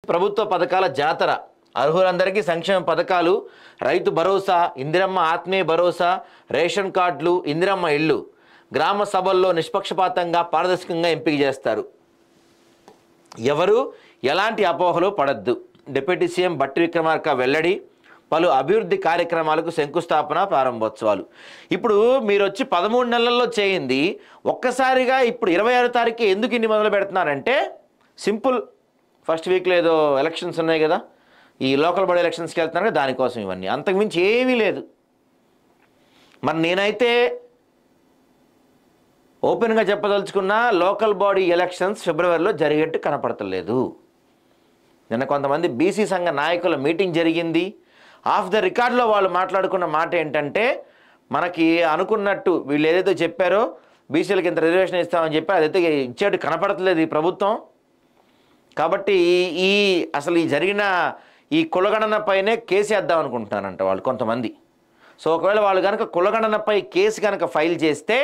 ప్రభుత్వ పథకాల జాతర, అర్హులందరికీ సంక్షేమ పథకాలు, రైతు భరోసా, ఇందిరమ్మ ఆత్మీయ భరోసా, రేషన్ కార్డులు, ఇందిరమ్మ ఇళ్ళు గ్రామ సభల్లో నిష్పక్షపాతంగా పారదర్శకంగా ఎంపిక చేస్తారు. ఎవరు ఎలాంటి అపోహలు పడద్దు. డిప్యూటీ సీఎం బట్టి విక్రమార్క వెల్లడి. పలు అభివృద్ధి కార్యక్రమాలకు శంకుస్థాపన, ప్రారంభోత్సవాలు. ఇప్పుడు మీరు వచ్చి 13 నెలల్లో చేయింది ఒక్కసారిగా ఇప్పుడు 26 తారీఖు ఎందుకు ఇన్ని మొదలు పెడుతున్నారంటే సింపుల్. ఫస్ట్ వీక్లో ఏదో ఎలక్షన్స్ ఉన్నాయి కదా, ఈ లోకల్ బాడీ ఎలక్షన్స్కి వెళ్తున్నారు కదా, దానికోసం ఇవన్నీ. అంతకుమించి ఏమీ లేదు. మరి నేనైతే ఓపెన్గా చెప్పదలుచుకున్న లోకల్ బాడీ ఎలక్షన్స్ ఫిబ్రవరిలో జరిగేట్టు కనపడతలేదు. నిన్న కొంతమంది బీసీ సంఘ నాయకుల మీటింగ్ జరిగింది. ఆఫ్ ద రికార్డులో వాళ్ళు మాట్లాడుకున్న మాట ఏంటంటే, మనకి అనుకున్నట్టు వీళ్ళు ఏదైతే చెప్పారో బీసీలకు ఇంత రిజర్వేషన్ ఇస్తామని చెప్పి అదైతే ఇచ్చేట్టు కనపడతలేదు ఈ ప్రభుత్వం. కాబట్టి అసలు ఈ జరిగిన ఈ కులగణన పైనే కేసు వేద్దాం అనుకుంటున్నారంట వాళ్ళు కొంతమంది. సో ఒకవేళ వాళ్ళు కనుక కులగణనపై కేసు కనుక ఫైల్ చేస్తే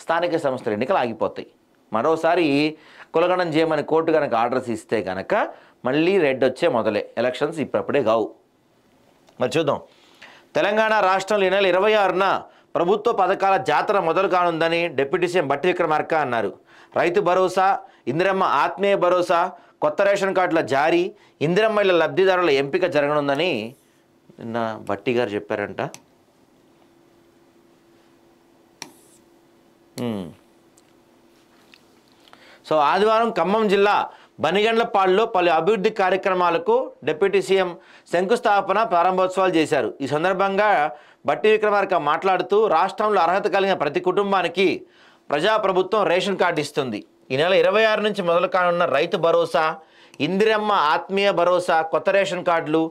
స్థానిక సంస్థల ఎన్నికలు ఆగిపోతాయి. మరోసారి కులగణన చేయమని కోర్టు కనుక ఆర్డర్స్ ఇస్తే కనుక మళ్ళీ రెడ్ వచ్చే మొదలే. ఎలక్షన్స్ ఇప్పుడప్పుడే కావు. మరి చూద్దాం. తెలంగాణ రాష్ట్రంలో ఈ నెల 26న ప్రభుత్వ పథకాల జాతర మొదలు కానుందని డిప్యూటీ సీఎం బట్టి విక్రమార్క అన్నారు. రైతు భరోసా, ఇందిరమ్మ ఆత్మీయ భరోసా, కొత్త రేషన్ కార్డుల జారీ, ఇందిరమ్మ ఇళ్ల లబ్ధిదారుల ఎంపిక జరగనుందని నిన్న బట్టి గారు చెప్పారంట. సో ఆదివారం ఖమ్మం జిల్లా బనిగండ్లపాడులో పలు అభివృద్ధి కార్యక్రమాలకు డిప్యూటీ సీఎం శంకుస్థాపన, ప్రారంభోత్సవాలు చేశారు. ఈ సందర్భంగా బట్టి విక్రమార్క మాట్లాడుతూ రాష్ట్రంలో అర్హత కలిగిన ప్రతి కుటుంబానికి ప్రజాప్రభుత్వం రేషన్ కార్డు ఇస్తుంది. ఈ నెల 26 నుంచి మొదలు కానున్న రైతు భరోసా, ఇందిరమ్మ ఆత్మీయ భరోసా, కొత్త రేషన్ కార్డులు,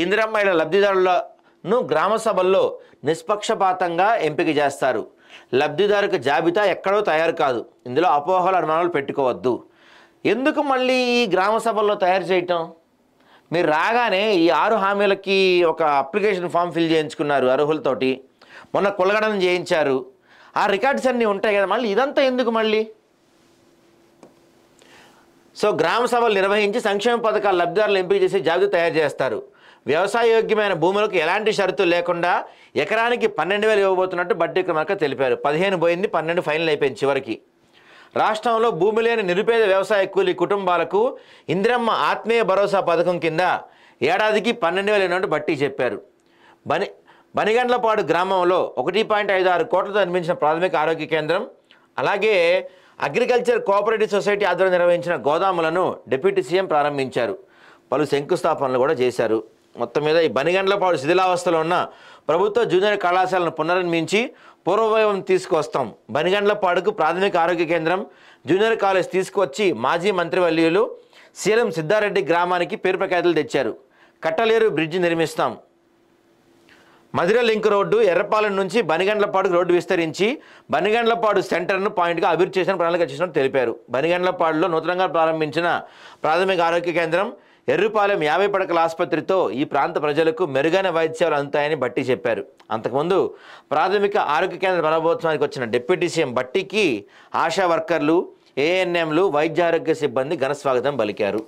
ఇందిరమ్మ ఇళ్ల లబ్ధిదారులను గ్రామ సభల్లో నిష్పక్షపాతంగా ఎంపిక చేస్తారు. లబ్ధిదారుకు జాబితా ఎక్కడో తయారు కాదు. ఇందులో అపోహలు, అనుమానాలు పెట్టుకోవద్దు. ఎందుకు మళ్ళీ ఈ గ్రామ సభల్లో తయారు చేయటం? మీరు రాగానే ఈ 6 హామీలకి ఒక అప్లికేషన్ ఫామ్ ఫిల్ చేయించుకున్నారు అర్హులతోటి, మొన్న కులగణన చేయించారు, ఆ రికార్డ్స్ అన్నీ ఉంటాయి కదా, మళ్ళీ ఇదంతా ఎందుకు మళ్ళీ? సో గ్రామ సభలు నిర్వహించి సంక్షేమ పథకాల లబ్ధిదారులు ఎంపిక చేసి జాబితా తయారు చేస్తారు. వ్యవసాయ యోగ్యమైన భూములకు ఎలాంటి షరతులు లేకుండా ఎకరానికి 12,000 ఇవ్వబోతున్నట్టు బట్టి విక్రమార్క తెలిపారు. 15 పోయింది, 12 ఫైనల్ అయిపోయింది చివరికి. రాష్ట్రంలో భూమి లేని నిరుపేద వ్యవసాయ కూలీ కుటుంబాలకు ఇందిరమ్మ ఆత్మీయ భరోసా పథకం కింద ఏడాదికి 12,000 ఇవ్వనున్నట్టు బట్టి చెప్పారు. బనిగండ్లపాడు గ్రామంలో 1.56 కోట్లతో నిర్మించిన ప్రాథమిక ఆరోగ్య కేంద్రం, అలాగే అగ్రికల్చర్ కోఆపరేటివ్ సొసైటీ ఆధ్వర్యంలో నిర్వహించిన గోదాములను డిప్యూటీ సీఎం ప్రారంభించారు. పలు శంకుస్థాపనలు కూడా చేశారు. మొత్తం మీద ఈ బనిగండ్లపాడు శిథిలావస్థలో ఉన్న ప్రభుత్వ జూనియర్ కళాశాలను పునర్నిర్మించి పూర్వవైభవం తీసుకొస్తాం. బనిగండ్లపాడుకు ప్రాథమిక ఆరోగ్య కేంద్రం, జూనియర్ కాలేజ్ తీసుకువచ్చి మాజీ మంత్రివర్యులు సీఎం సిద్ధారెడ్డి గ్రామానికి పేరు ప్రఖ్యాతులు తెచ్చారు. కట్టలేరు bridge నిర్మిస్తాం. Madhira link road Errapalem నుంచి బనిగండ్లపాడుకు రోడ్డు విస్తరించి బనిగండ్లపాడు సెంటర్ను పాయింట్గా అభివృద్ధి చేసిన ప్రణాళిక చేసినట్టు తెలిపారు. బనిగండ్లపాడులో నూతనంగా ప్రారంభించిన ప్రాథమిక ఆరోగ్య కేంద్రం, ఎర్రుపాలెం 50 పడకల ఆసుపత్రితో ఈ ప్రాంత ప్రజలకు మెరుగైన వైద్య సేవలు అందుతాయని బట్టి చెప్పారు. అంతకుముందు ప్రాథమిక ఆరోగ్య కేంద్ర ప్రారంభోత్సవానికి వచ్చిన డిప్యూటీ సీఎం బట్టికి ఆశా వర్కర్లు, ఏఎన్ఎంలు, వైద్య ఆరోగ్య సిబ్బంది ఘన స్వాగతం పలికారు.